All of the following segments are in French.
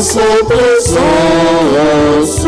sa présence.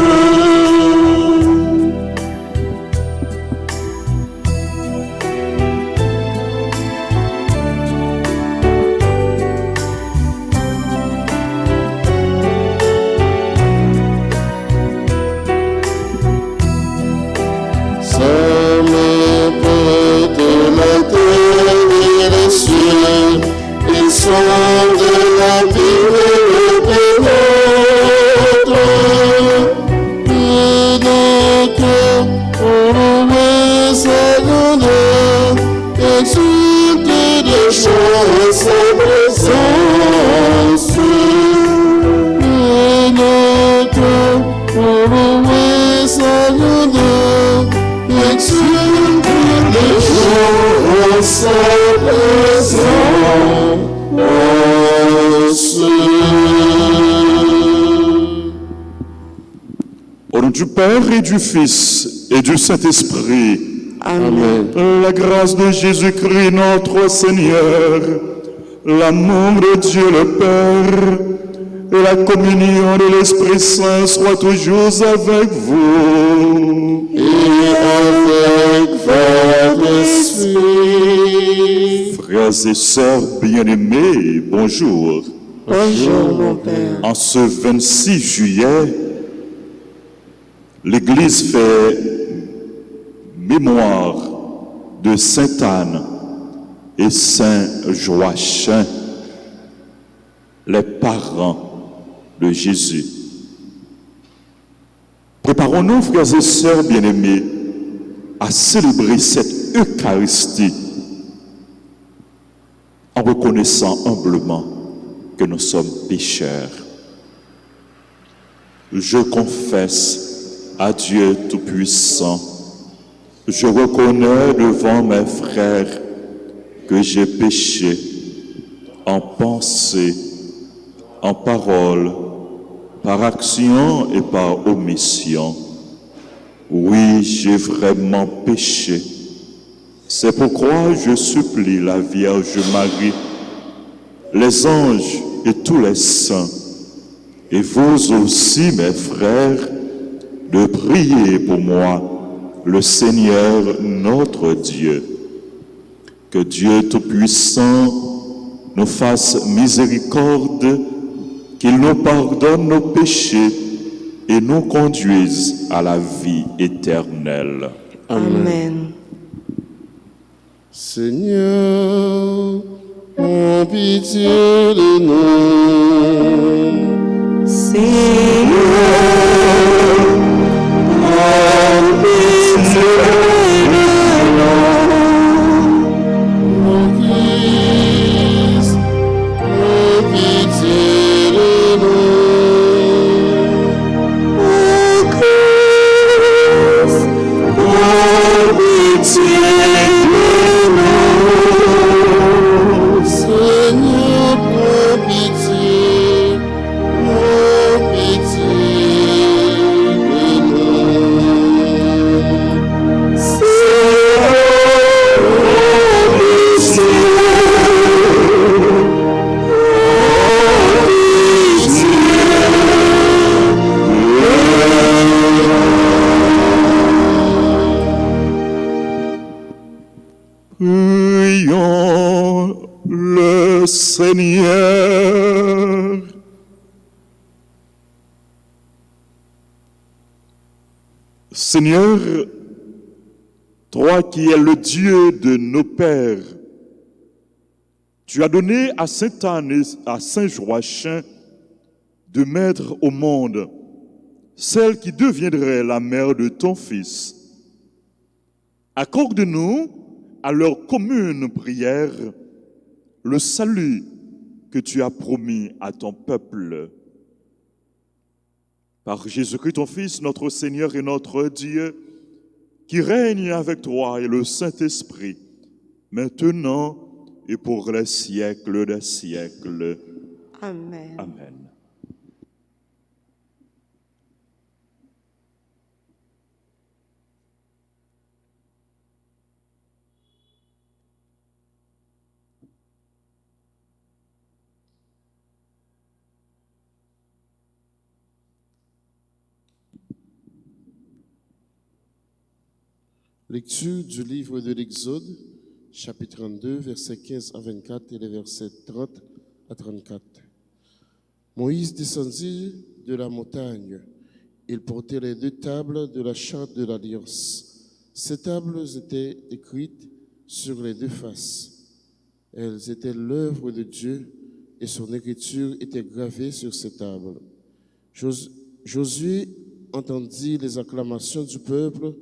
Au nom du Père et du Fils et du Saint-Esprit. Amen. La grâce de Jésus-Christ notre Seigneur, l'amour de Dieu le Père et la communion de l'Esprit Saint soient toujours avec vous. Et avec votre esprit. Frères et sœurs bien-aimés, bonjour. Bonjour mon Père. En ce 26 juillet, l'Église fait mémoire de Sainte Anne et Saint Joachim, les parents de Jésus. Préparons-nous, frères et sœurs bien-aimés, à célébrer cette Eucharistie en reconnaissant humblement que nous sommes pécheurs. Je confesse à Dieu Tout-Puissant, je reconnais devant mes frères que j'ai péché en pensée, en parole, par action et par omission. Oui, j'ai vraiment péché. C'est pourquoi je supplie la Vierge Marie, les anges et tous les saints, et vous aussi, mes frères, de prier pour moi, le Seigneur notre Dieu. Que Dieu Tout-Puissant nous fasse miséricorde, qu'il nous pardonne nos péchés et nous conduise à la vie éternelle. Amen. Seigneur, aie pitié de nous. Seigneur, aie pitié de nous. Mon Christ, aie pitié de nous. Mon Christ, aie pitié de nous. Seigneur, prends pitié de nous. Seigneur, Prions le Seigneur. Seigneur, toi qui es le Dieu de nos pères, tu as donné à Sainte Anne et à Saint Joachim de mettre au monde celle qui deviendrait la mère de ton Fils. Accorde-nous à leur commune prière le salut que tu as promis à ton peuple. Par Jésus-Christ, ton Fils, notre Seigneur et notre Dieu, qui règne avec toi et le Saint-Esprit, maintenant et pour les siècles des siècles. Amen. Amen. Lecture du livre de l'Exode, chapitre 32, versets 15 à 24 et les versets 30 à 34. Moïse descendit de la montagne. Il portait les 2 tables de la charte de l'Alliance. Ces tables étaient écrites sur les 2 faces. Elles étaient l'œuvre de Dieu et son écriture était gravée sur ces tables. Josué entendit les acclamations du peuple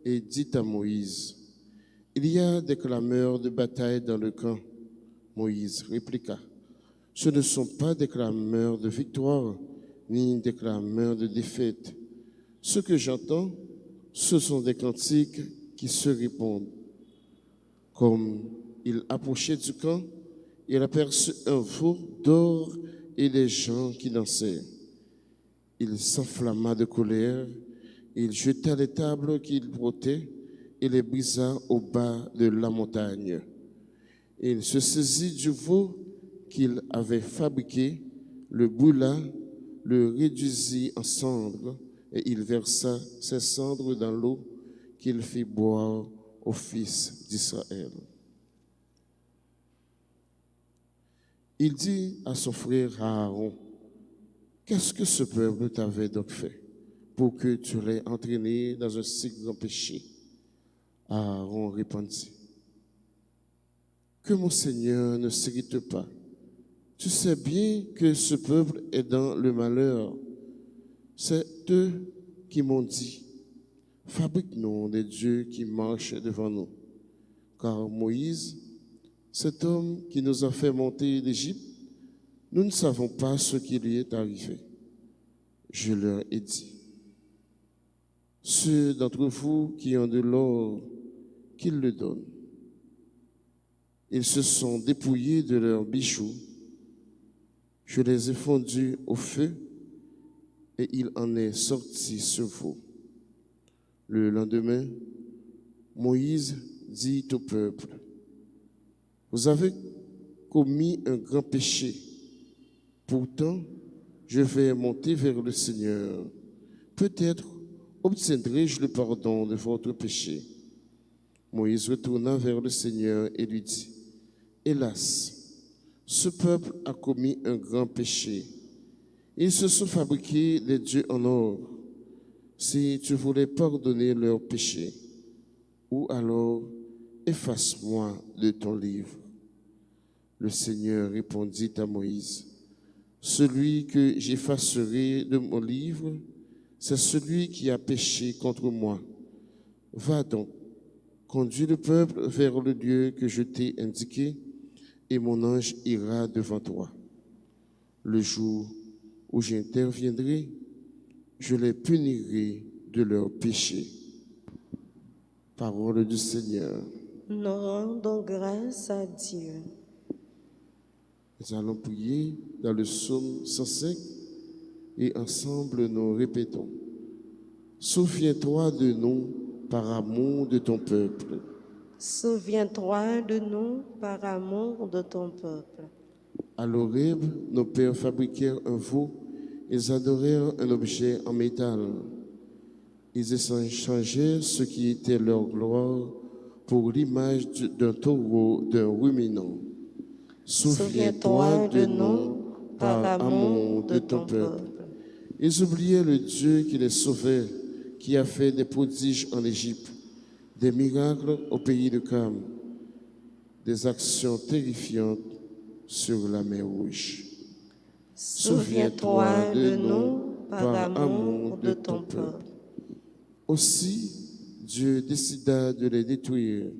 et dit à Moïse, « Il y a des clameurs de bataille dans le camp. » Moïse répliqua, « Ce ne sont pas des clameurs de victoire, ni des clameurs de défaite. Ce que j'entends, ce sont des cantiques qui se répondent. » Comme il approchait du camp, il aperçut un veau d'or et les gens qui dansaient. Il s'enflamma de colère, il jeta les tables qu'il portait et les brisa au bas de la montagne. Il se saisit du veau qu'il avait fabriqué, le brûla, le réduisit en cendres et il versa ces cendres dans l'eau qu'il fit boire aux fils d'Israël. Il dit à son frère Aaron, « Qu'est-ce que ce peuple t'avait donc fait pour que tu l'aies entraîné dans un si grand péché ?» Aaron répondit, « Que mon Seigneur ne s'irrite pas. Tu sais bien que ce peuple est dans le malheur. C'est eux qui m'ont dit, « Fabrique-nous des dieux qui marchent devant nous. » Car Moïse, cet homme qui nous a fait monter d'Égypte, nous ne savons pas ce qui lui est arrivé. Je leur ai dit, ceux d'entre vous qui ont de l'or, qu'ils le donnent. Ils se sont dépouillés de leurs bijoux. Je les ai fondus au feu et il en est sorti ce veau. Le lendemain, Moïse dit au peuple, « Vous avez commis un grand péché. Pourtant, je vais monter vers le Seigneur. Peut-être obtiendrai-je le pardon de votre péché. » Moïse retourna vers le Seigneur et lui dit, « Hélas, ce peuple a commis un grand péché. Ils se sont fabriqués des dieux en or. Si tu voulais pardonner leur péché, ou alors efface-moi de ton livre. » Le Seigneur répondit à Moïse, « Celui que j'effacerai de mon livre, c'est celui qui a péché contre moi. Va donc, conduis le peuple vers le lieu que je t'ai indiqué, et mon ange ira devant toi. Le jour où j'interviendrai, je les punirai de leur péché. » Parole du Seigneur. Nous rendons grâce à Dieu. Nous allons prier dans le psaume 105 et ensemble nous répétons. Souviens-toi de nous par amour de ton peuple. Souviens-toi de nous par amour de ton peuple. À l'Horeb, nos pères fabriquèrent un veau, ils adorèrent un objet en métal. Ils échangèrent ce qui était leur gloire pour l'image d'un taureau, d'un ruminant. Souviens-toi de nous par amour de ton peuple. Ils oubliaient le Dieu qui les sauvait, qui a fait des prodiges en Égypte, des miracles au pays de Cam, des actions terrifiantes sur la mer Rouge. Souviens-toi de nous par amour de ton peuple. Aussi, Dieu décida de les détruire.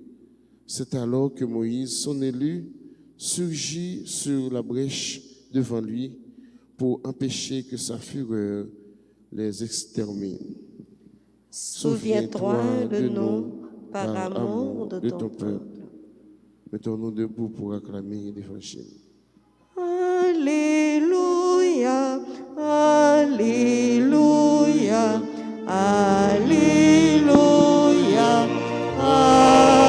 C'est alors que Moïse, son élu, surgit sur la brèche devant lui pour empêcher que sa fureur les extermine. Souviens-toi de nous par amour de ton peuple. Mettons-nous debout pour acclamer l'Évangile. Alléluia, Alléluia, Alléluia, Amen.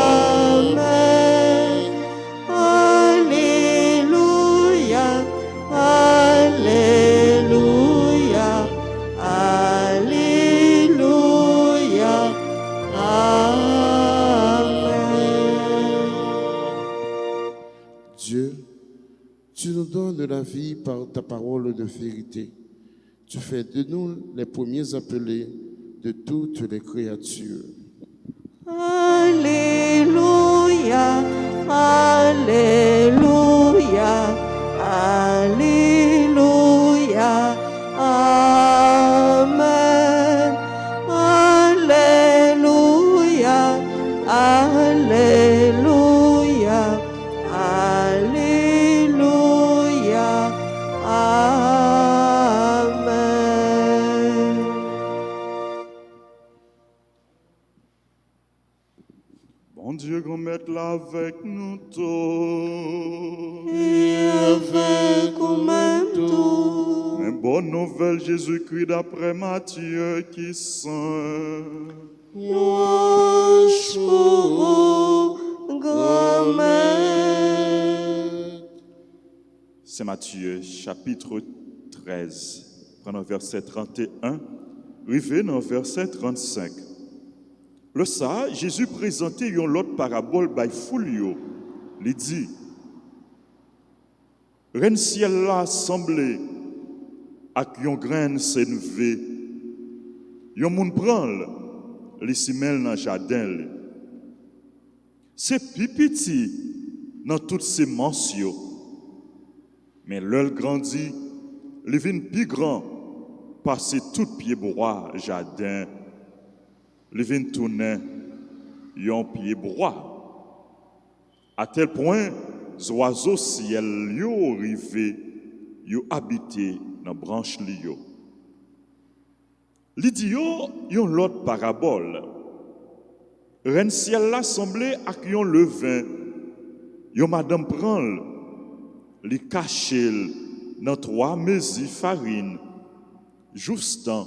Alléluia, Alléluia, Alléluia, Amen. la vie par ta parole de vérité. Tu fais de nous les premiers appelés de toutes les créatures. Alléluia, Alléluia, Alléluia, Amen. Alléluia, Alléluia, Alléluia, Amen. Bon Dieu, grand maître là avec nous tous. Et avec nous tous. Une bonne nouvelle, Jésus-Christ d'après Matthieu qui saint. Louange pour vous, grand maître. C'est Matthieu, chapitre 13, prenons verset 31, arrivé dans verset 35. Le ça, Jésus présentait une autre parabole by foulio. Il dit, Reine ciel là semblé, ak yon graine s'élevé, yon moun pranl, li simel nan jardin. C'est pipiti dans toutes ces mensio. Mais l'œil grandit, li vin pi grand, passe tout pied bois jardin. Li vin tourner yon pied bois. À tel point, les oiseaux ciel yo rivé, yo habité dans branche li yo. Li di yo yon l'autre parabole. Reine ciel la semblé ak yon levain, yon madame pranl, li caché dans 3 mesi farine, justant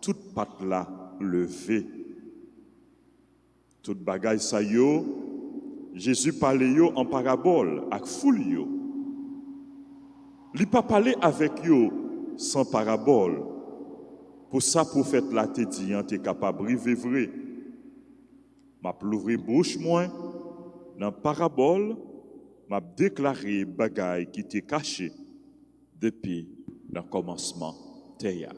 toute pâte la levée. Toute bagay sa yo, Jésus parlait yo en parabole ak foule yo. Li pa parler avec yo sans parabole. Pour ça prophète la te dit te capable rive vrai. M'a plouvri bouche moins dans parabole, m'a déclaré bagay qui te caché depuis le commencement teya.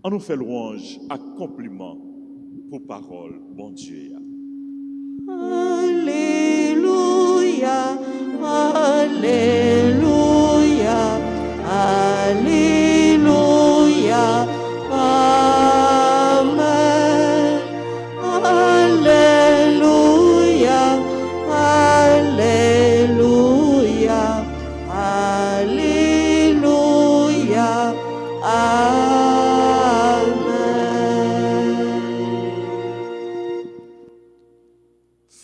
On nous fait louange à compliment pour parole, bon Dieu. Alléluia, Alléluia, Alléluia, Amen. Alléluia, Alléluia, Alléluia, Amen.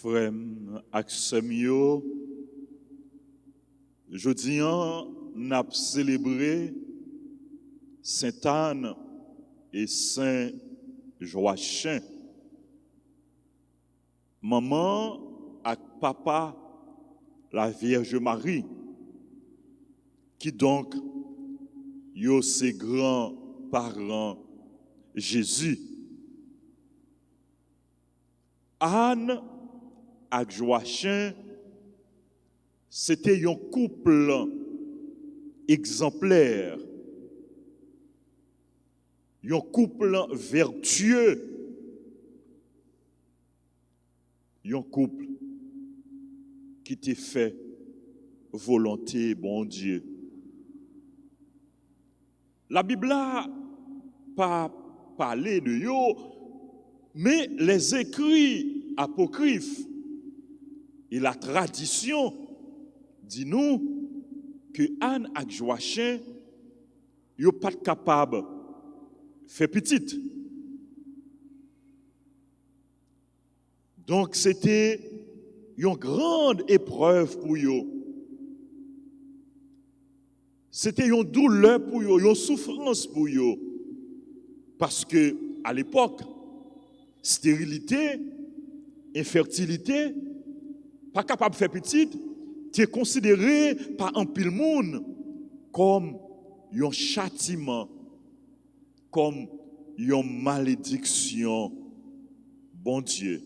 Frère ak sèm yo, jodi an nap célébré Sainte Anne et Saint Joachim. Maman ak papa la Vierge Marie, qui donc yo ses grands-parents Jésus. Anne ak Joachim, c'était un couple exemplaire, un couple vertueux, un couple qui t'a fait volonté, bon Dieu. La Bible n'a pas parlé de yo, mais les écrits apocryphes et la tradition dit nous que Anne et Joachim yo pas capable de faire petite. Donc c'était une grande épreuve pour eux. C'était une douleur pour eux, une souffrance pour eux. Parce que à l'époque, stérilité, infertilité, pas capable de faire petite, tu es considéré par un pile monde comme un châtiment, comme une malédiction. Bon Dieu.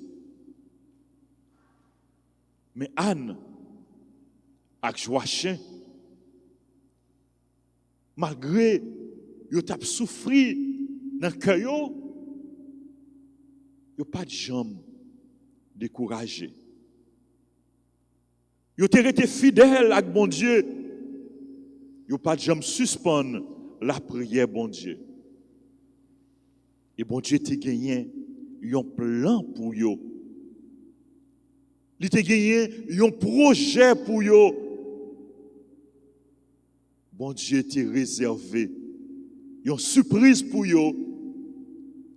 Mais Anne avec Joachim, malgré yo t'a souffri dans le cœur, yo pas de jambe découragé. Yo t'es resté fidèle avec bon Dieu. Yo pas de jambe suspendre la prière bon Dieu. Et bon Dieu t'a gagné un plan pour yo. Il t'a gagné un projet pour yo. Bon Dieu t'a réservé une surprise pour yo.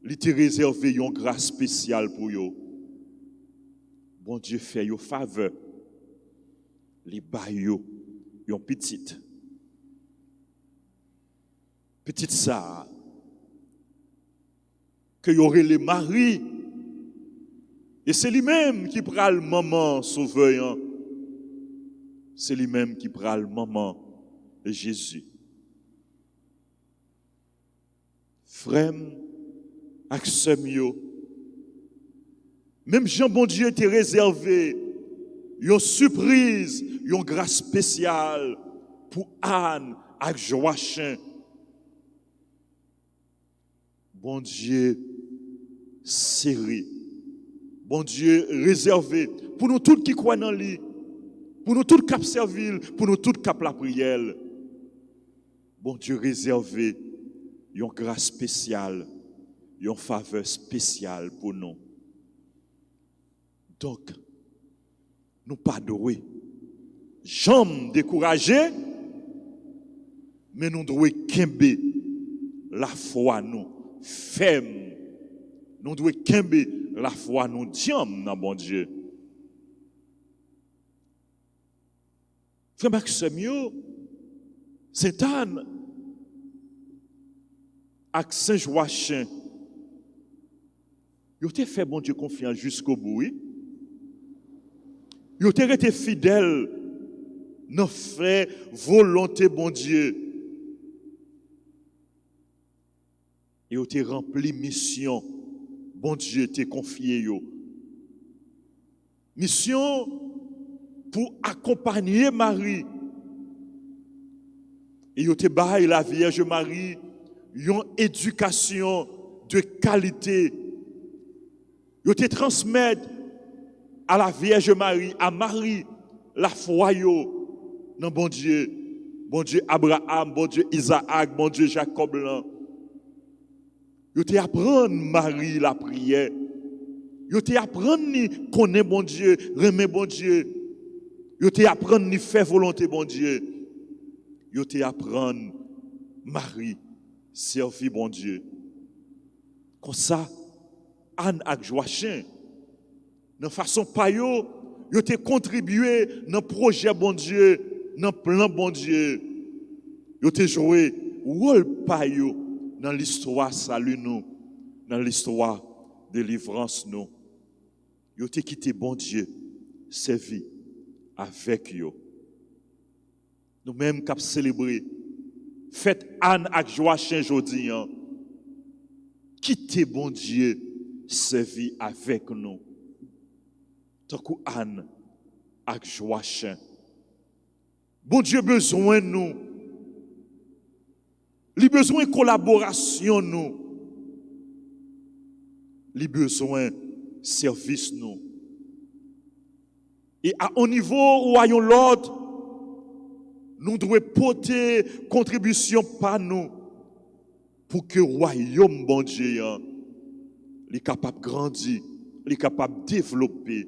Il t'a réservé une grâce spéciale pour yo. Bon Dieu fait yo faveur. Les bayo yon petite ça que y aurait les maris et c'est lui-même qui prend le maman sauveur, c'est lui-même qui prend le maman de Jésus. Frère ak sœur yo, même Jean bon Dieu était réservé une surprise, une grâce spéciale pour Anne avec Joachim. Bon Dieu serré, bon Dieu réservé pour nous tous qui croient dans lui, pour nous tous qui cap servir, pour nous tous qui cap la prière. Bon Dieu réservé une grâce spéciale, une faveur spéciale pour nous. Donc, nous pas doués, jamais découragés, mais nous devons kembe la foi nous ferme. Nous devons kembe la foi nous diam dans bon Dieu. Frère Maxime, Saint-Anne avec Saint-Joachim, ils ont fait bon Dieu confiance jusqu'au bout. Ils ont été fidèles dans fait volonté bon Dieu. Ils ont été rempli mission. Bon Dieu t'a confié yo. Mission pour accompagner Marie. Et ils ont été bail la Vierge Marie une éducation de qualité. Ils ont été transmettre à la Vierge Marie, à Marie, la foi dans bon Dieu Abraham, bon Dieu Isaac, bon Dieu Jacob là. Yo te apprendre Marie la prière. Yo te apprendre ni connaître bon Dieu, remet bon Dieu. Yo te apprendre ni faire volonté bon Dieu. Yo te apprendre Marie servir bon Dieu. Comme ça, Anne ak Joachim de façon pa yo te contribué dans projet bon Dieu, dans plan bon Dieu. Yo te joué rôle pa yo dans l'histoire salut nous, dans l'histoire délivrance nous. Yo te quitté bon Dieu, servi avec yo. Nous même cap célébrer fête Anne ak Joachim jodi an. Quitter bon Dieu, servi avec nous. Tant que Anne ak Joachim. Bon Dieu besoin de nous. Il besoin de collaboration nous. Il besoin de service nous. Et à un niveau où ayon l'autre, nous devons porter contribution par nous pour que le royaume bon Dieu est capable de grandir, est capable de développer,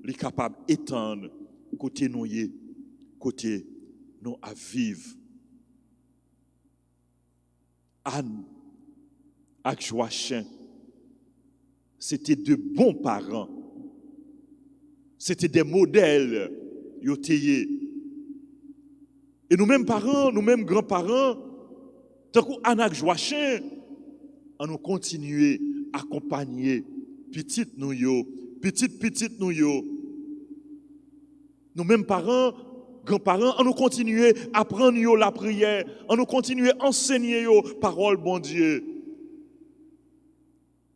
est capable d'étendre côté nous, côté nous à vivre. Anne et Joachim, c'était de bons parents. C'était des modèles. Et nous-mêmes parents, nous-mêmes grands-parents, tant qu'Anne et Joachim, on nous continuer à accompagner petite nous petite nous Nous-mêmes parents, grands-parents, on nous continuer à apprendre la prière, on nous continuer à enseigner parole bon Dieu.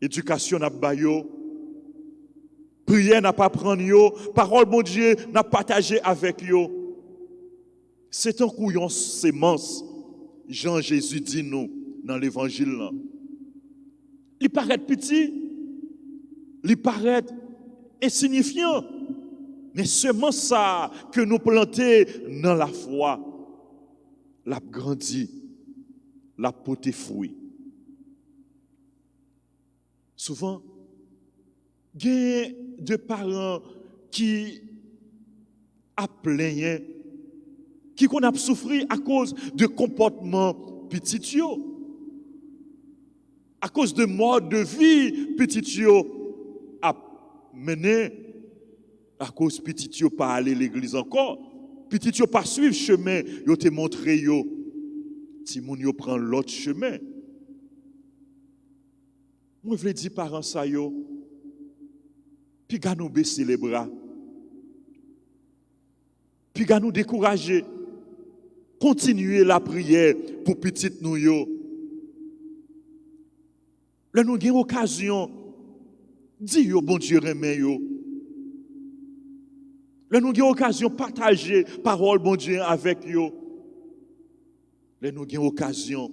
Éducation n'a pas yo, prière n'a pas prendre yo, parole bon Dieu n'a partagé avec yo. C'est un couillon sémence, Jean Jésus dit nous dans l'évangile là. Il paraît petit, il paraît insignifiant, mais seulement ça que nous plantons dans la foi, l'a grandi, l'a porté fruit. Souvent, il y a des parents qui a plaigné, qui qu'on a souffert à cause de comportement petit yo, à cause de mode de vie petit yo a mené, à cause petit yo pas aller à l'église encore, petit yo pas suivre chemin, yo te montré yo, si moun yo prend l'autre chemin. Moi je veux dire parents ça yo, puis gars nous baisser les bras, puis gars nous décourager, continuer la prière pour petite nous yo. Là nous avons occasion dire yo bon Dieu remet yo. Là nous avons occasion partager parole bon Dieu avec yo. Là nous avons occasion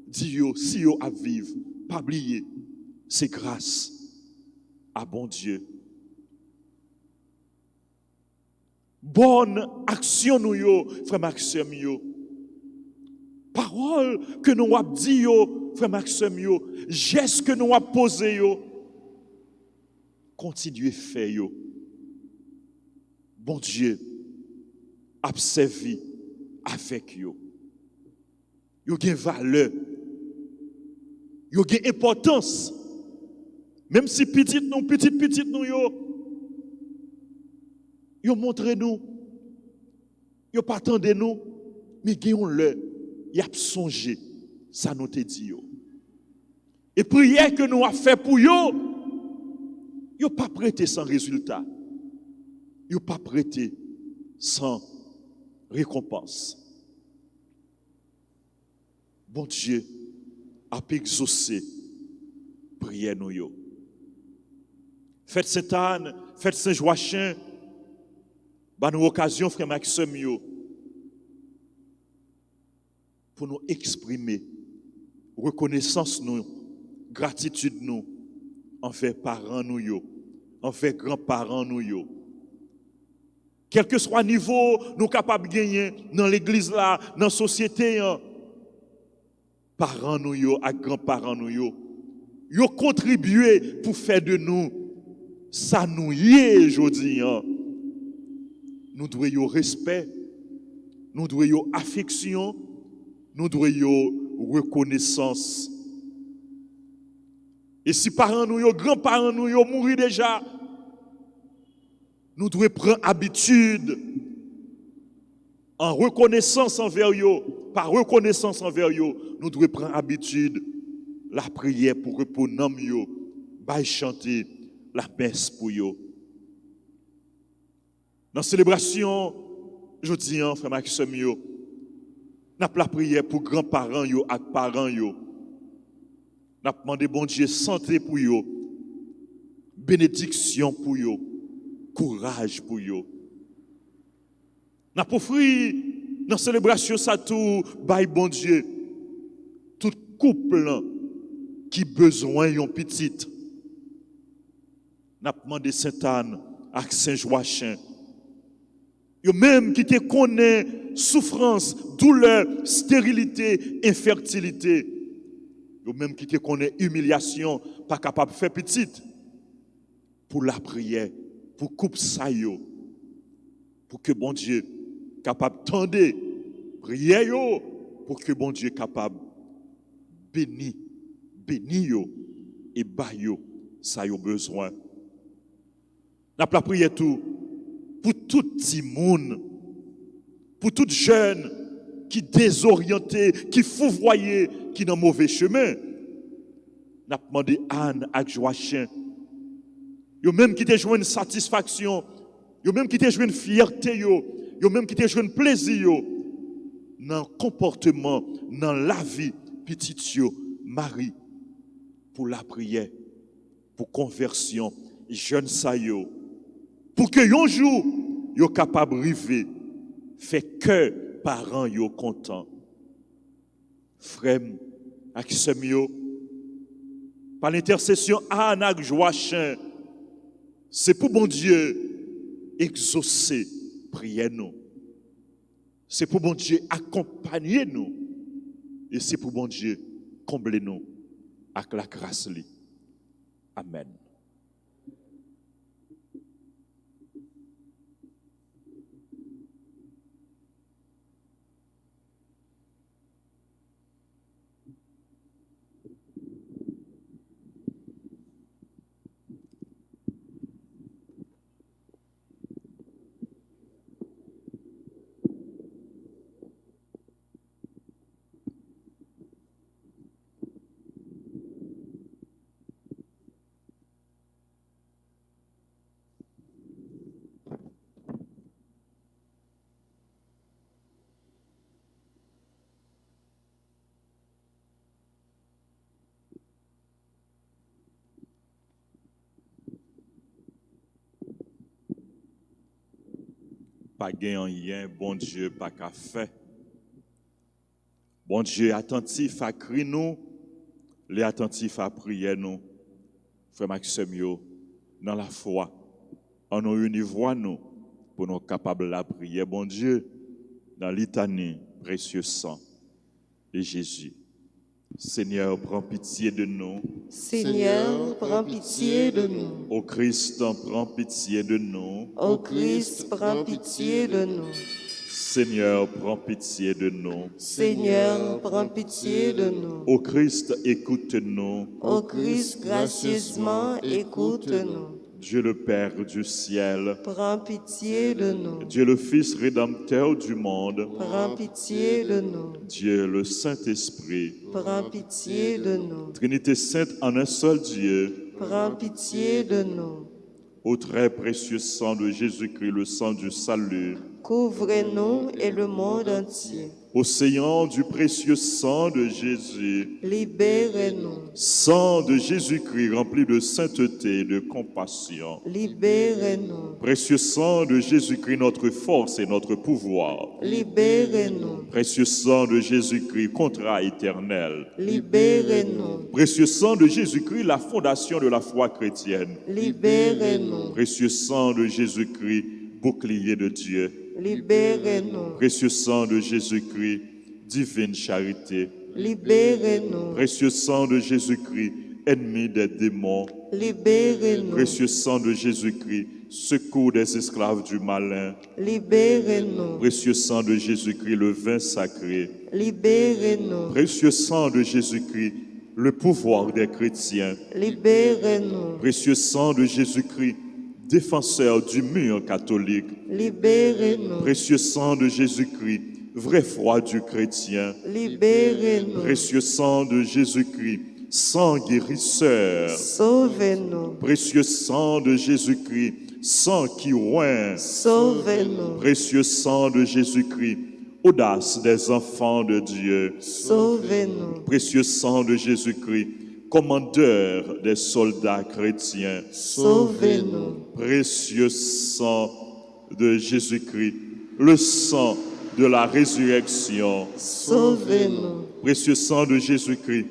dire yo si yo à vivre, pas oublier c'est grâce à bon Dieu. Bonne action nous yo, frère Maxime yo. Parole que nous avons dit yo, frère Maxime yo, geste que nous avons posé yo, continuez faire yo. Bon Dieu a servi avec yo. Yo gen valeur. Yo gen importance. Même si petite nous yo montre nous, yo pas attendez nous, mais gagnons le, y a songé, ça nous te dit yo. Et prière que nous a fait pour yo, yo pas prêté sans résultat, yo pas prêté sans récompense. Bon Dieu a exaucé prière nous yo. Fête Sainte-Anne, fête Saint-Joachim, bah nous occasion frère Maxime yo pour nous exprimer reconnaissance nous, gratitude nous envers parents nous yo, envers grands-parents nous yo. Quel que soit le niveau nous capables de gagner dans l'église là, dans la société, parents nous yo, et grands-parents nous yo contribué pour faire de nous ça nous y est aujourd'hui. Nous devons respect, nous devons affection, nous devons reconnaissance. Et si parents nous, grands-parents nous, mourent déjà, nous devons prendre habitude en reconnaissance envers eux, par reconnaissance envers eux, nous devons prendre habitude la prière pour répondre à eux, bah chanter la messe pour eux. Dans la célébration, je dis, frère Maxime, nous avons la prière pour grands-parents et parents. Nous avons demandé bon Dieu santé pour eux, bénédiction pour eux, courage pour eux. Nous avons offert dans la célébration, ça tout, by bon Dieu, tout couple qui a besoin d'un petit. Nous avons demandé Sainte-Anne à Saint-Joachim. Yo même qui te connaît souffrance, douleur, stérilité, infertilité. Yo même qui te connaît humiliation, pas capable de faire petite. Pour la prière, pour couper ça yo. Pour que bon Dieu capable tendre prière yo, pour que bon Dieu capable béni yo et ba yo ça yo besoin. N'a pas prière tout pour tout petit monde, pour tout jeune qui désorienté, qui fourvoyé, qui dans mauvais chemin. N'a demandé Anne avec Joachim. Yo même qui te joué une satisfaction, yo même qui te joué une fierté yo même qui te joué un plaisir dans le comportement, dans la vie petite yo, Marie pour la prière, pour conversion, jeune sa yo. Pour que un jour, yo capable de river, faire cœur parents yo content. Frère, ak sèm yo, par l'intercession Anna Joachim, c'est pour bon Dieu exaucer prière nous. C'est pour bon Dieu accompagner nous. Et c'est pour bon Dieu combler nous avec la grâce. Amen. Pas gain rien, bon Dieu, pas qu'à faire. Bon Dieu, attentif à crier nous, les attentifs à prier nous. Frère Maxime, dans la foi, on nous unit voix nous, pour nous capables de prier, bon Dieu, dans l'éternel précieux sang de Jésus. Seigneur, prends pitié de nous. Seigneur, prends pitié de nous. Ô Christ, prends pitié de nous. Ô Christ, prends pitié de nous. Seigneur, prends pitié de nous. Seigneur, prends pitié de nous. Ô Christ, écoute-nous. Ô Christ, gracieusement, écoute-nous. Dieu le Père du ciel, Prends pitié de nous. Dieu le Fils rédempteur du monde, Prends pitié de nous. Dieu le Saint-Esprit, Prends pitié de nous. Trinité sainte en un seul Dieu, Prends pitié de nous. au très précieux sang de Jésus-Christ, le sang du salut, Couvre-nous et le monde entier. océan du précieux sang de Jésus, Libère-nous. sang de Jésus-Christ rempli de sainteté et de compassion, Libère-nous. précieux sang de Jésus-Christ, notre force et notre pouvoir, Libère-nous. précieux sang de Jésus-Christ, contrat éternel, Libère-nous. précieux sang de Jésus-Christ, la fondation de la foi chrétienne, Libère-nous. précieux sang de Jésus-Christ, bouclier de Dieu, Libère-nous. précieux sang de Jésus-Christ, divine charité, Libère-nous. précieux sang de Jésus-Christ, ennemi des démons, Libère-nous. précieux sang de Jésus-Christ, secours des esclaves du malin, Libère-nous. précieux sang de Jésus-Christ, le vin sacré, Libère-nous. précieux sang de Jésus-Christ, le pouvoir des chrétiens, Libère-nous. précieux sang de Jésus-Christ, défenseur du mur catholique, Libère-nous. précieux sang de Jésus-Christ, vraie foi du chrétien, Libère-nous. précieux sang de Jésus-Christ, sang guérisseur, Sauve-nous. précieux sang de Jésus-Christ, sang qui oint, Sauve-nous. précieux sang de Jésus-Christ, audace des enfants de Dieu, Sauve-nous. précieux sang de Jésus-Christ, commandeur des soldats chrétiens, Sauve-nous. précieux sang de Jésus-Christ, le sang de la résurrection, Sauve-nous. précieux sang de Jésus-Christ,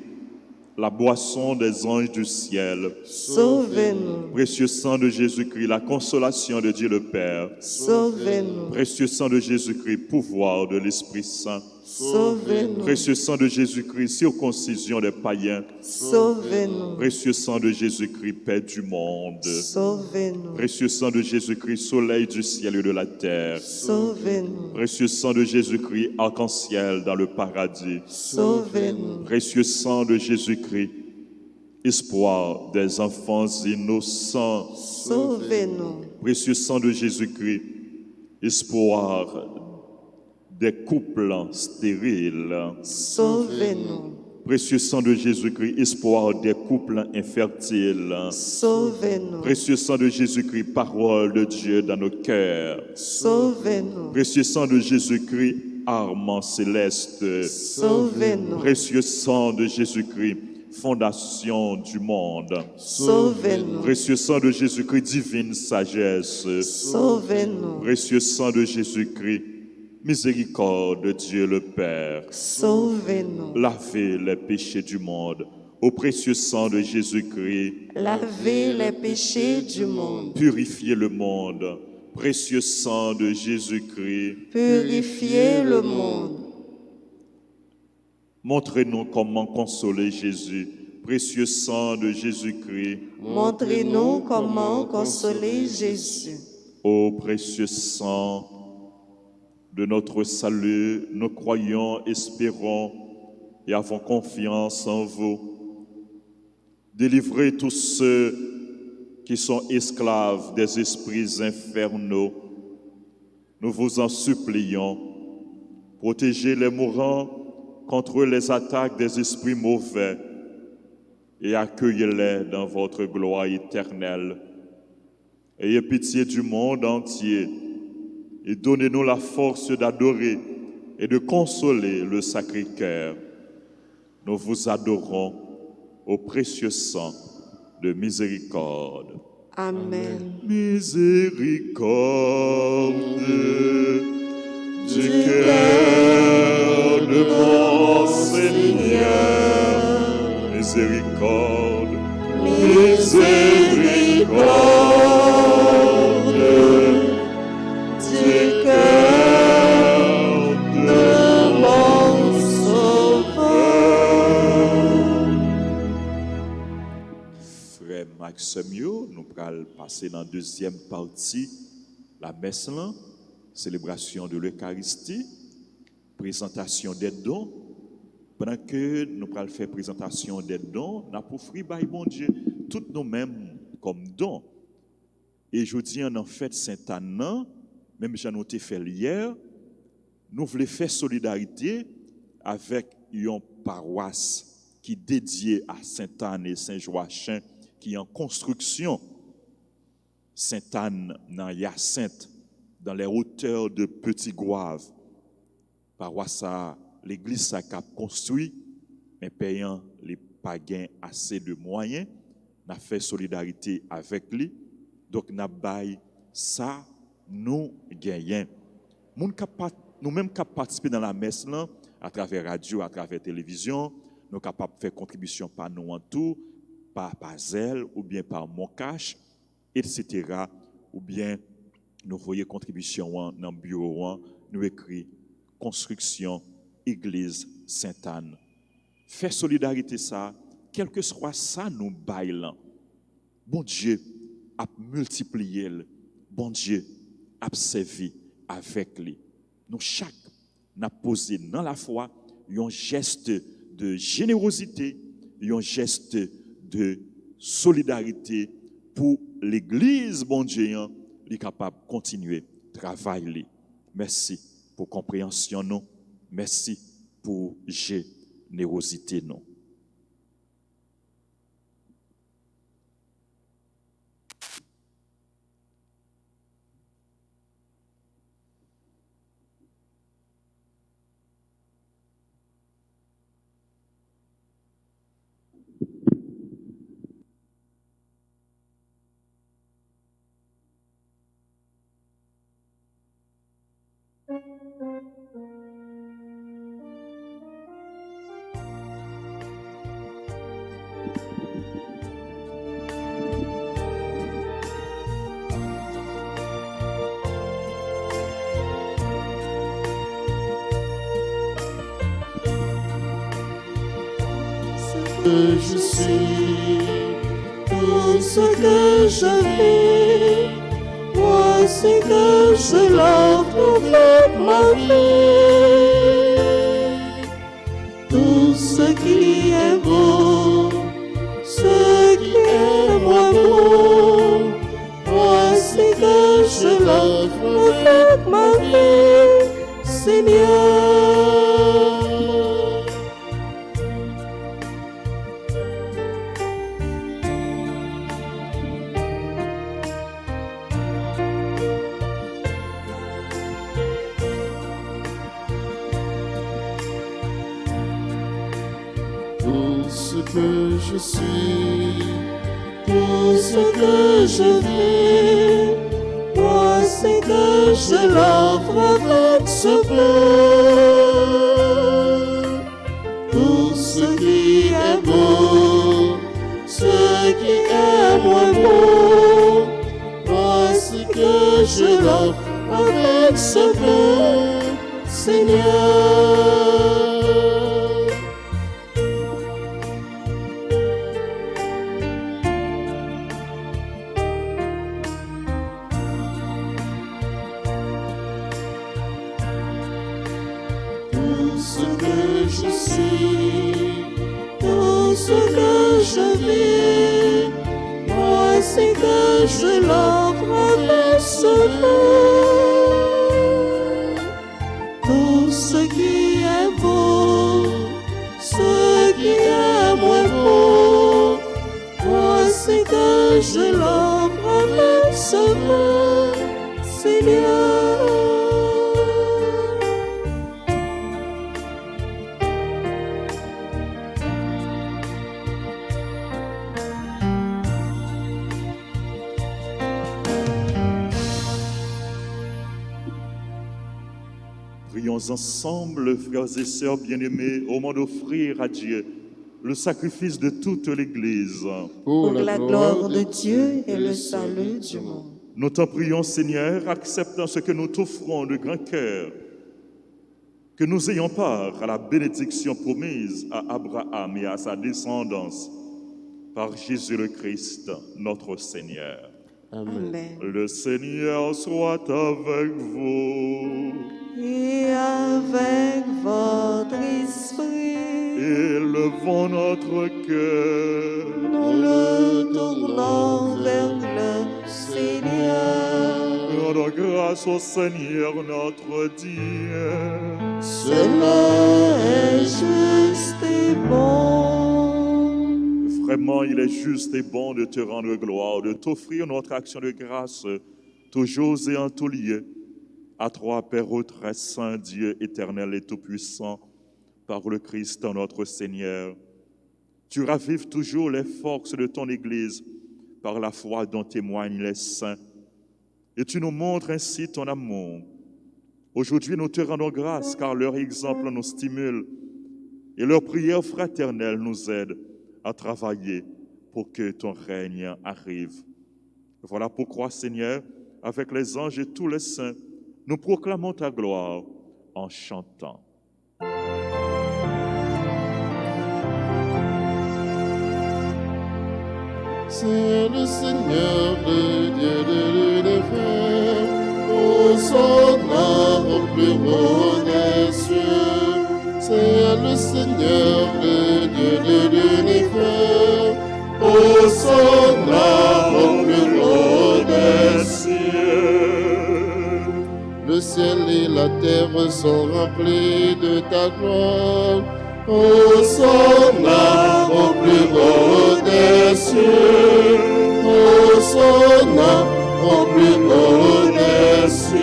la boisson des anges du ciel, Sauve-nous. précieux sang de Jésus-Christ, la consolation de Dieu le Père, Sauve-nous. précieux sang de Jésus-Christ, pouvoir de l'Esprit Saint, Sauve-nous. précieux sang de Jésus-Christ, circoncision des païens, Sauve-nous. précieux sang de Jésus-Christ, paix du monde, Sauve-nous. précieux sang de Jésus-Christ, soleil du ciel et de la terre, Sauve-nous. précieux sang de Jésus-Christ, arc-en-ciel dans le paradis, Sauve-nous. précieux sang de Jésus-Christ, espoir des enfants innocents, Sauve-nous. précieux sang de Jésus-Christ, espoir des couples stériles, Sauve-nous. précieux sang de Jésus-Christ, espoir des couples infertiles, Sauve-nous. précieux sang de Jésus-Christ, parole de Dieu dans nos cœurs, Sauve-nous. précieux sang de Jésus-Christ, armes célestes, Sauve-nous. précieux sang de Jésus-Christ, fondation du monde, Sauve-nous. précieux sang de Jésus-Christ, divine sagesse, Sauve-nous. précieux sang de Jésus-Christ, Miséricorde de Dieu le Père, sauvez-nous. lavez les péchés du monde au précieux sang de Jésus-Christ. Lavez les péchés du monde. Purifiez le monde, précieux sang de Jésus-Christ. Purifiez le monde. Montrez-nous comment consoler Jésus, précieux sang de Jésus-Christ. Montrez-nous comment consoler Jésus. Ô précieux sang de notre salut, nous croyons, espérons et avons confiance en vous. Délivrez tous ceux qui sont esclaves des esprits infernaux. Nous vous en supplions. Protégez les mourants contre les attaques des esprits mauvais et accueillez-les dans votre gloire éternelle. Ayez pitié du monde entier et donnez-nous la force d'adorer et de consoler le Sacré-Cœur. Nous vous adorons au précieux sang de miséricorde. Amen. Miséricorde du cœur de mon Seigneur. Miséricorde, miséricorde du cœur de mon Sauveur. Frère Maximio, nous allons passer dans la deuxième partie, la messe là, célébration de l'Eucharistie, présentation des dons. Pendant que nous allons faire présentation des dons, nous avons offert par bon Dieu, tous nous-mêmes comme dons. Et je dis en fait Sainte-Anne, même j'en ai fait hier, nous voulons faire solidarité avec une paroisse qui est dédiée à Sainte-Anne et Saint-Joachim, qui est en construction. Sainte-Anne dans Hyacinthe, dans les hauteurs de Petit-Goave. Paroisse, l'église a construit, mais payant les païens assez de moyens, n'a fait solidarité avec lui. Donc, n'a bail ça, nous gagnons. Nous-mêmes qui participons dans la messe là, à travers radio, à travers télévision, nous sommes capables de faire contribution par nous en tout, par zèle, ou bien par mon cash, etc. Ou bien nous voyons contribution dans le bureau, nous écrit construction, église Sainte-Anne. Faire solidarité ça, quel que soit ça, nous baillons. Bon Dieu a multiplié, bon Dieu a servi avec lui. Nous chaque n'a posé dans la foi un geste de générosité, un geste de solidarité pour l'église, bon Dieu, est capable de continuer à travailler. Merci pour compréhension, non. Merci pour générosité, non. Je suis tout ce que je vis, moi c'est que je l'offre avec ma vie. Tout ce qui est beau, ce qui est moi beau, moi c'est que je l'offre avec ma vie, Seigneur. Que je suis, tout ce que je vis, moi Voici que je l'offre avec ce peu. Tout ce qui est beau, ce qui est moins beau, voici que je l'offre avec ce peu, Seigneur. Tout ce que je suis, tout ce que je vis, voici que je l'offre avec ce peu. Tout ce qui est beau, ce qui est moins beau, voici que je l'offre avec ce peu, Seigneur. Prions ensemble, frères et sœurs bien-aimés, au moment d'offrir à Dieu le sacrifice de toute l'Église. Pour la gloire de Dieu et le salut du monde. Nous t'en prions, Seigneur, acceptant ce que nous t'offrons de grand cœur, que nous ayons part à la bénédiction promise à Abraham et à sa descendance par Jésus le Christ, notre Seigneur. Amen. Le Seigneur soit avec vous. Et avec votre esprit, Élevons notre cœur. nous le tournons vers le Seigneur. Rendons grâce au Seigneur notre Dieu. Cela est juste et bon. Vraiment, il est juste et bon de te rendre gloire, de t'offrir notre action de grâce, toujours et en tout lieu. À toi, Père très saint, Dieu éternel et tout-puissant, par le Christ notre Seigneur. Tu ravives toujours les forces de ton Église par la foi dont témoignent les saints. Et tu nous montres ainsi ton amour. Aujourd'hui, nous te rendons grâce car leur exemple nous stimule et leur prière fraternelle nous aide à travailler pour que ton règne arrive. Voilà pourquoi, Seigneur, avec les anges et tous les saints, nous proclamons ta gloire en chantant. C'est le Seigneur, le Dieu de l'univers, Hosanna au plus haut des cieux. C'est le Seigneur, le Dieu de l'univers, Hosanna au plus haut des cieux. Le ciel et la terre sont remplis de ta gloire. Hosanna au plus haut des cieux. Hosanna au plus haut des cieux.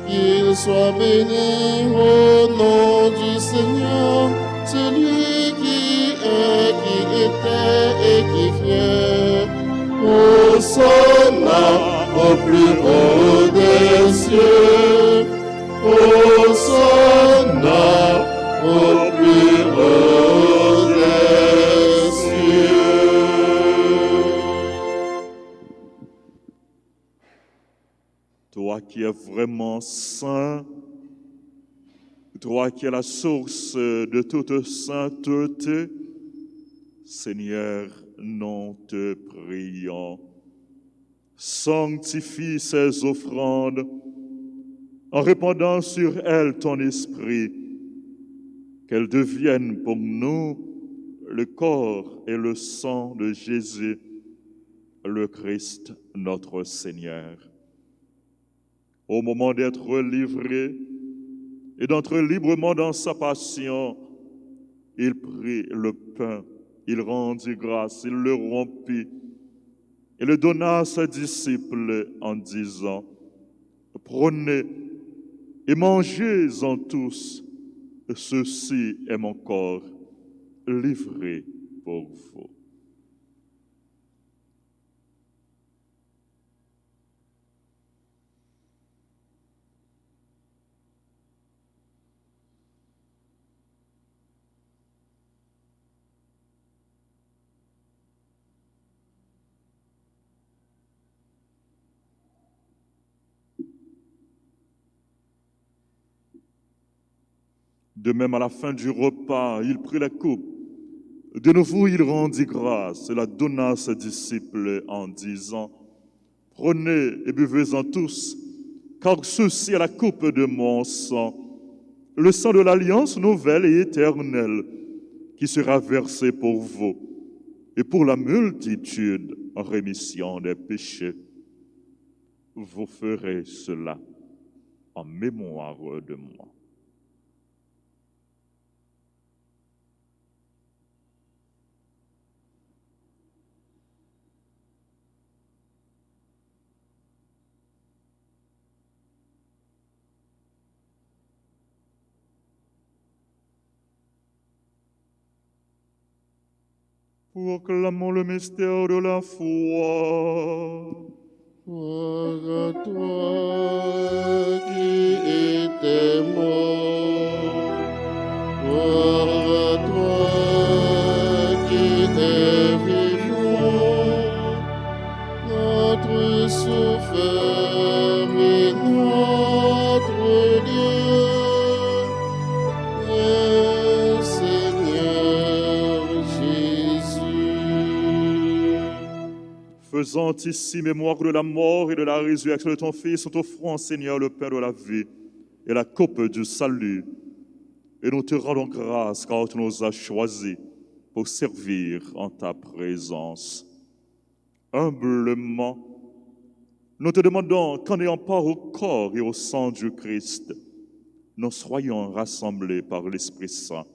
Qu'il soit béni au nom du Seigneur, celui qui est, qui était et qui vient. Hosanna au plus haut des cieux. Hosanna au plus haut des cieux. Toi qui es vraiment saint, toi qui es la source de toute sainteté, Seigneur, nous te prions. Sanctifie ces offrandes en répandant sur elles ton esprit, qu'elles deviennent pour nous le corps et le sang de Jésus, le Christ, notre Seigneur. Au moment d'être livré et d'entrer librement dans sa passion, il prit le pain, il rendit grâce, il le rompit et le donna à ses disciples en disant, « Prenez et mangez-en tous, ceci est mon corps livré pour vous. » De même, à la fin du repas, il prit la coupe. De nouveau, il rendit grâce et la donna à ses disciples en disant, « Prenez et buvez-en tous, car ceci est la coupe de mon sang, le sang de l'alliance nouvelle et éternelle, qui sera versé pour vous et pour la multitude en rémission des péchés. Vous ferez cela en mémoire de moi. » Proclamons le mystère de la foi. Gloire à toi qui étais mort. Gloire à toi qui es vivant. Notre Sauveur et notre Dieu. Le Seigneur Jésus. Faisant ici mémoire de la mort et de la résurrection de ton Fils, nous t'offrons, Seigneur, le pain de la vie et la coupe du salut. Et nous te rendons grâce car tu nous as choisis pour servir en ta présence. Humblement, nous te demandons qu'en ayant part au corps et au sang du Christ, nous soyons rassemblés par l'Esprit Saint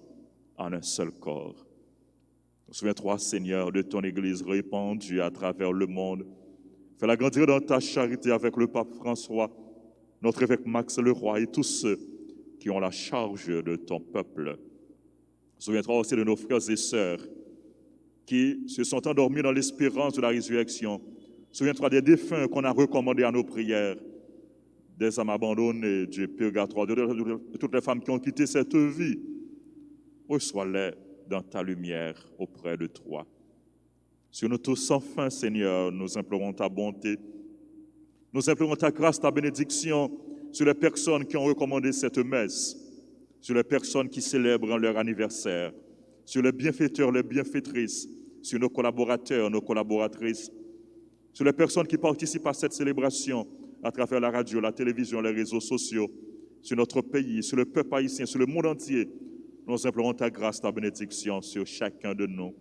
en un seul corps. Souviens-toi, Seigneur, de ton Église répandue à travers le monde. Fais-la grandir dans ta charité avec le pape François, notre évêque Max Leroy et tous ceux qui ont la charge de ton peuple. Souviens-toi aussi de nos frères et sœurs qui se sont endormis dans l'espérance de la résurrection. Souviens-toi des défunts qu'on a recommandés à nos prières, des âmes abandonnées du purgatoire, de toutes les femmes qui ont quitté cette vie. Reçois-les dans ta lumière auprès de toi. Sur nous tous sans fin, Seigneur, nous implorons ta bonté, nous implorons ta grâce, ta bénédiction sur les personnes qui ont recommandé cette messe, sur les personnes qui célèbrent leur anniversaire, sur les bienfaiteurs, les bienfaitrices, sur nos collaborateurs, nos collaboratrices, sur les personnes qui participent à cette célébration à travers la radio, la télévision, les réseaux sociaux, sur notre pays, sur le peuple haïtien, sur le monde entier. Nous implorons ta grâce, ta bénédiction sur chacun de nous.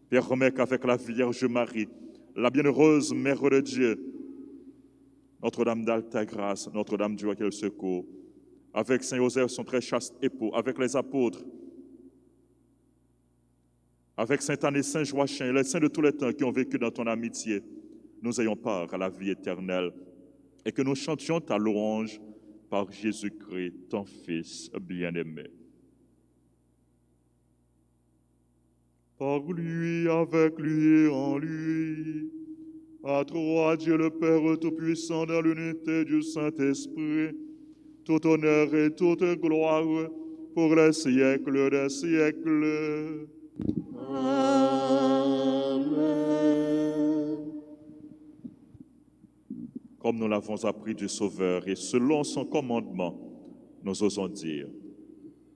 Permets qu'avec la Vierge Marie, la bienheureuse Mère de Dieu, Notre-Dame d'Alta Grâce, Notre-Dame du Roi Secours, avec Saint Joseph, son très chaste époux, avec les apôtres, avec Saint Anne et Saint Joachim, les saints de tous les temps qui ont vécu dans ton amitié, nous ayons part à la vie éternelle et que nous chantions ta louange par Jésus-Christ, ton Fils bien-aimé. Par lui, avec lui et en lui, à toi, Dieu le Père Tout-Puissant, dans l'unité du Saint-Esprit, tout honneur et toute gloire pour les siècles des siècles. Amen. Comme nous l'avons appris du Sauveur et selon son commandement, nous osons dire,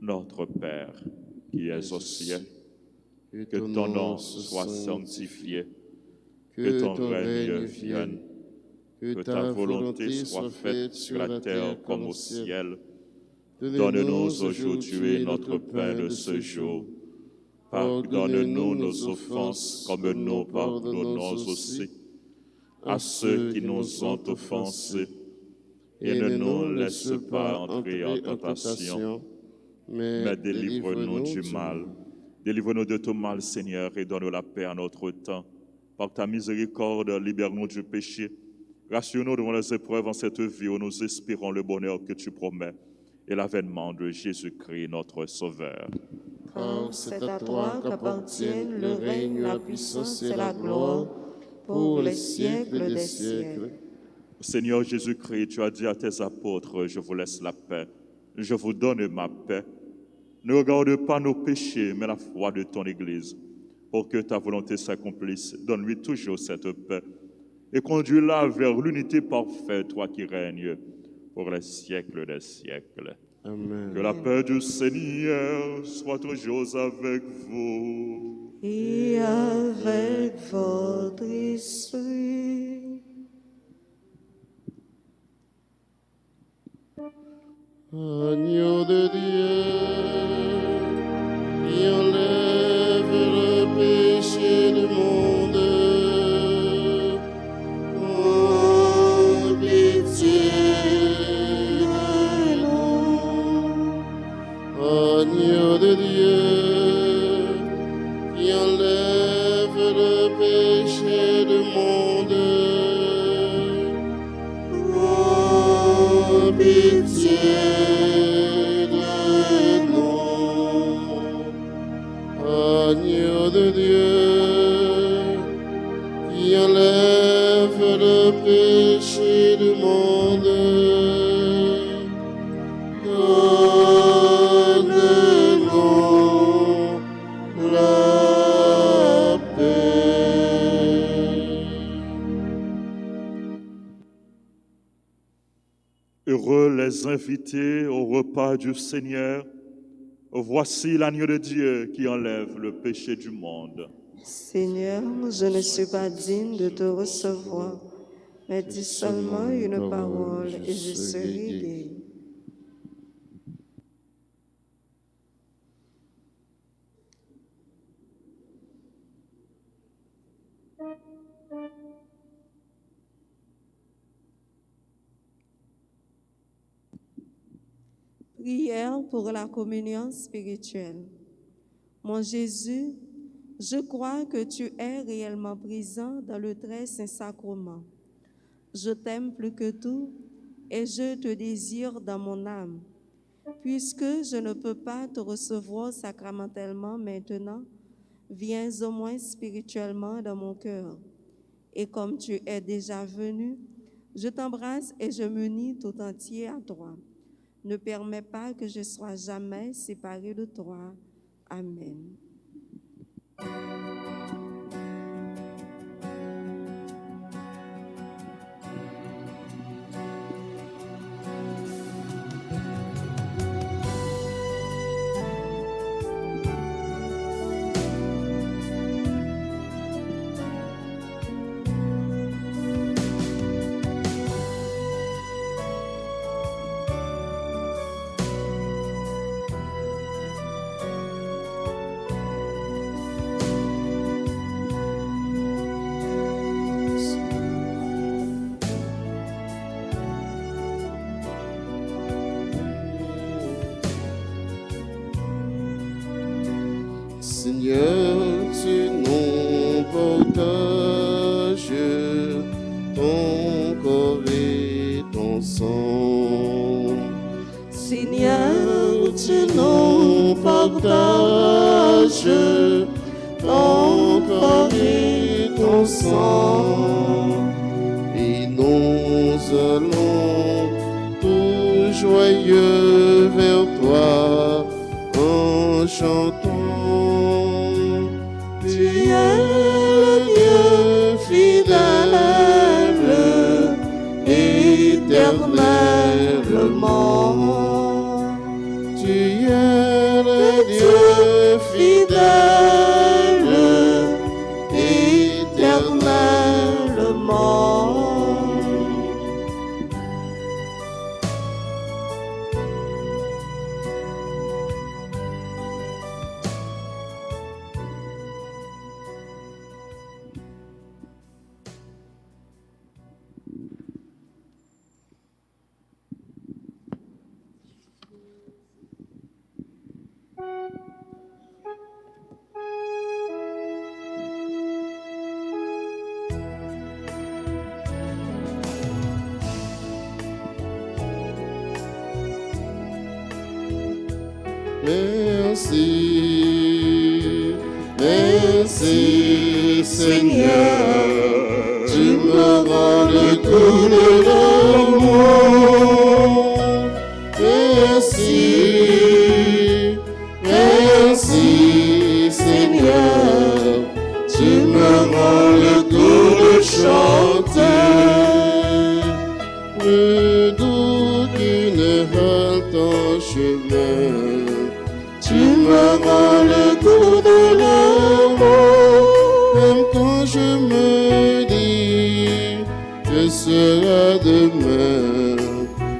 Notre Père qui es aux cieux, que ton nom soit sanctifié, que ton règne vienne, que ta volonté soit faite sur la terre comme au ciel. Donne-nous aujourd'hui notre pain de ce jour. Pardonne-nous nos offenses comme nous pardonnons aussi à ceux qui nous ont offensés. Et ne nous laisse pas entrer en tentation, mais délivre-nous du mal. Délivre-nous de tout mal, Seigneur, et donne la paix à notre temps. Par ta miséricorde, libère-nous du péché. Rassure-nous devant les épreuves en cette vie où nous espérons le bonheur que tu promets et l'avènement de Jésus-Christ, notre Sauveur. Car c'est à toi qu'appartiennent le règne, la puissance et la gloire pour les siècles des siècles. Seigneur Jésus-Christ, tu as dit à tes apôtres, je vous laisse la paix, je vous donne ma paix. Ne regarde pas nos péchés, mais la foi de ton Église. Pour que ta volonté s'accomplisse, donne-lui toujours cette paix et conduis-la vers l'unité parfaite, toi qui règnes pour les siècles des siècles. Amen. Que la paix du Seigneur soit toujours avec vous. Et avec votre esprit. Agneau de Dieu, qui enlève le péché du monde, oh, pitié de nous. Agneau de Dieu, qui enlève le péché du monde, oh, pitié de nous. Agneau de Dieu, qui enlève le péché du monde, donne-nous la paix. Heureux les invités au repas du Seigneur. Voici l'agneau de Dieu qui enlève le péché du monde. Seigneur, je ne suis pas digne de te recevoir, mais dis seulement une parole et je serai guéri. Prière pour la communion spirituelle. Mon Jésus, je crois que tu es réellement présent dans le très saint sacrement. Je t'aime plus que tout et je te désire dans mon âme. Puisque je ne peux pas te recevoir sacramentellement maintenant, viens au moins spirituellement dans mon cœur. Et comme tu es déjà venu, je t'embrasse et je m'unis tout entier à toi. Ne permets pas que je sois jamais séparé de toi. Amen. Seigneur, tu nous partages ton corps et ton sang. Seigneur, tu nous partages ton corps et ton sang. Et nous allons tout joyeux vers toi en chantant. Tu es le Dieu fidèle, éternellement. Tu es le Dieu Fidèle, éternellement. Merci, merci Seigneur, tu me rends le goût de l'amour. Merci, merci Seigneur, tu me rends le goût de chanter. Plus doux qu'une halte en quand je me dis que sera demain,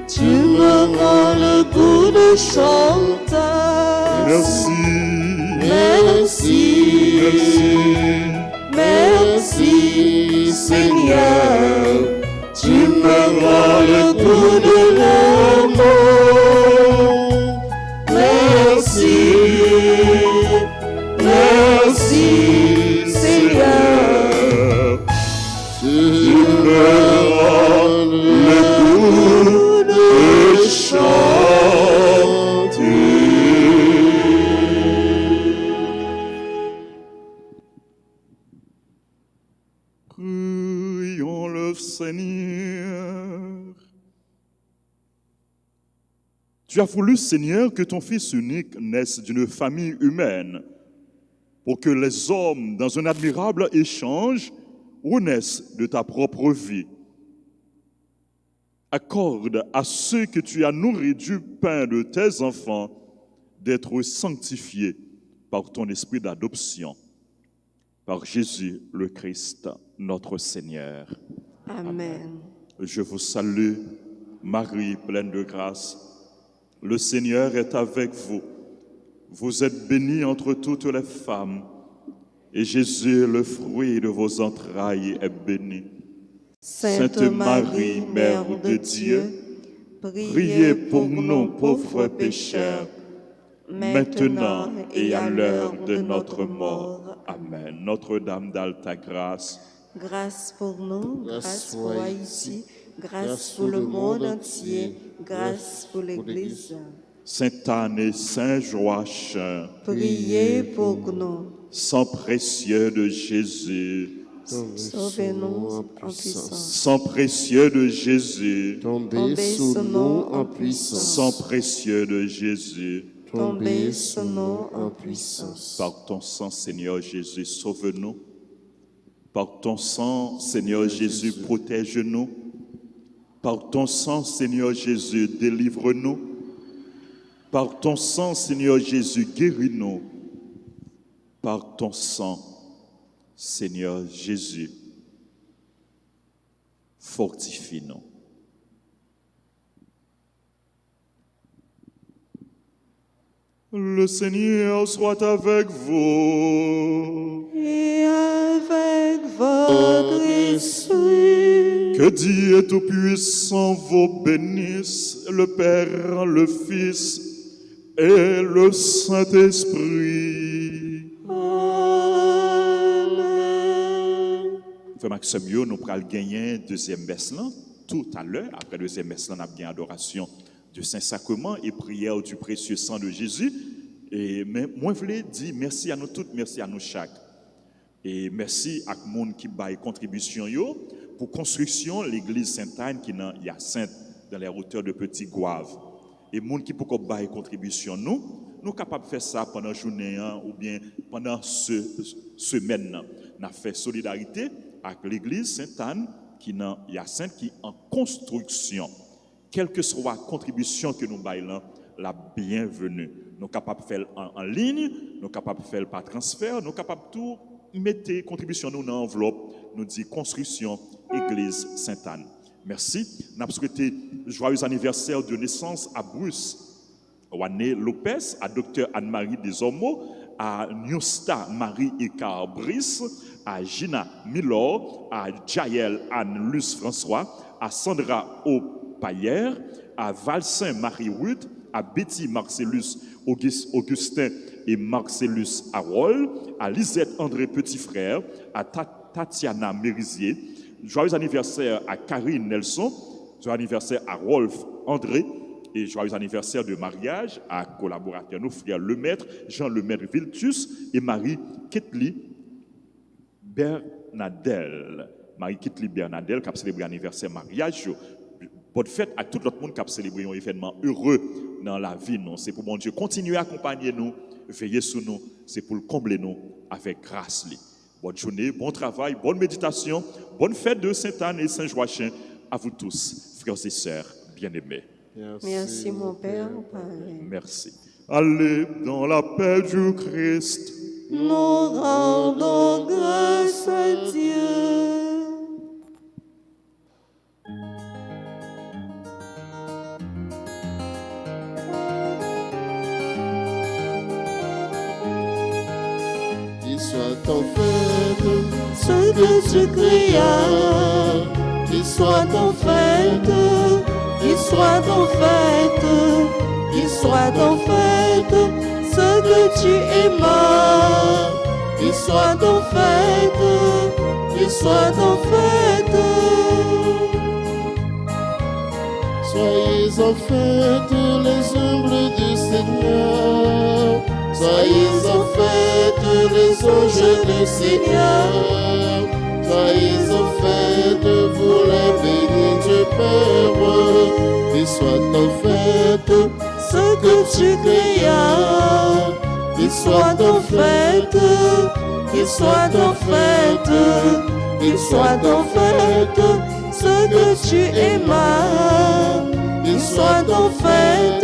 Tu me rends le goût de chanteur. Merci, Merci, merci Seigneur. Tu me rends le goût de l'amour. Merci, merci Seigneur. tu me rends le goût de chanter. prions le Seigneur. Tu as voulu, Seigneur, que ton Fils unique naisse d'une famille humaine, pour que les hommes, dans un admirable échange, renaissent de ta propre vie. Accorde à ceux que tu as nourris du pain de tes enfants d'être sanctifiés par ton esprit d'adoption, par Jésus le Christ, notre Seigneur. Amen. Je vous salue, Marie, pleine de grâce. Le Seigneur est avec vous. Vous êtes bénie entre toutes les femmes, et Jésus, le fruit de vos entrailles, est béni. Sainte Marie, Mère de Dieu, Priez pour nous pauvres pécheurs, maintenant et à l'heure de notre mort. Amen. Notre-Dame d'Alta Grâce, grâce pour nous, Grâce grâce soit pour Haïti, grâce pour le monde entier, grâce pour l'Église. Sainte Anne et Saint Joachim, Priez pour nous. sang précieux de Jésus, Sauvez-nous en puissance. sang précieux de Jésus, Tombez sous nous en puissance. sang précieux de Jésus. Tombez sous nous en puissance. Par ton sang, Seigneur Jésus, sauve-nous. Par ton sang, Seigneur Jésus, protège-nous. Par ton sang, Seigneur Jésus, délivre-nous. Par ton sang, Seigneur Jésus, guéris-nous. Par ton sang, Seigneur Jésus, fortifie-nous. Le Seigneur soit avec vous. Et avec votre esprit. Que Dieu Tout-Puissant vous bénisse, le Père, le Fils et le Saint-Esprit. Amen. Frère Maxime, nous allons gagner deuxième messe là, tout à l'heure. Après deuxième messe là, on a bien adoration du Saint-Sacrement et prière du précieux sang de Jésus. Et mais moi, je voulais dire merci à nous toutes, merci à nous chaque. Et merci à tout le monde qui baille contribution yo pour construction l'église Sainte-Anne qui est à Sainte dans les hauteurs de Petit Gouave. Et les gens qui pour bailler contribution nous sommes capables de faire ça pendant la journée ou bien pendant ce semaine. On a fait solidarité avec l'église Sainte-Anne qui est à Sainte qui est en construction. Quelle que soit la contribution que nous baillons, la bienvenue. Nous sommes capables de faire en ligne, nous sommes capables de faire par transfert, nous sommes capables de tout mettre contribution nous dans l'enveloppe, nous dit construction Église Sainte-Anne. Merci. Nous avons souhaité joyeux anniversaire de naissance à Bruce Wané Lopez, à Dr Anne-Marie Desormeaux, à Nyosta Marie-Icar Brice, à Gina Milor, à Jaël Anne-Luce François, à Sandra Opayer, à Valsin Marie-Ruth, à Betty Marcellus Augustin et Marcellus Harold, à Lisette André Petit-Frère, à Tatiana Mérisier. Joyeux anniversaire à Karine Nelson, joyeux anniversaire à Rolf André, et joyeux anniversaire de mariage à collaborateurs, nos frères Lemaître, Jean Lemaître Viltus et Marie Ketli Bernadelle. Marie Ketli Bernadelle qui a célébré l'anniversaire mariage. Bonne fête à tout le monde qui a célébré un événement heureux dans la vie. C'est pour mon Dieu continuer à accompagner nous, veiller sur nous, c'est pour le combler nous avec grâce. Bonne journée, bon travail, bonne méditation, bonne fête de Sainte-Anne et Saint-Joachim à vous tous, frères et sœurs bien-aimés. Merci mon Père. Merci. Allez dans la paix du Christ. Nous rendons grâce à Dieu. en fête ce que tu créas, qu'il soit en fête, qu'il soit en fête, qu'il soit en fête, ce que tu aimas, qu'il soit en fête, qu'il soit en fête. Soyez en fête les humbles du Seigneur, soyez en fête les anges du Seigneur, soyez en fête vous les bénis du Père, qu'il soit en fête Ce que tu créas, qu'il soit en fête, qu'il soit en fête, qu'il soit en fête, ce que tu aimas, qu'il soit en fête,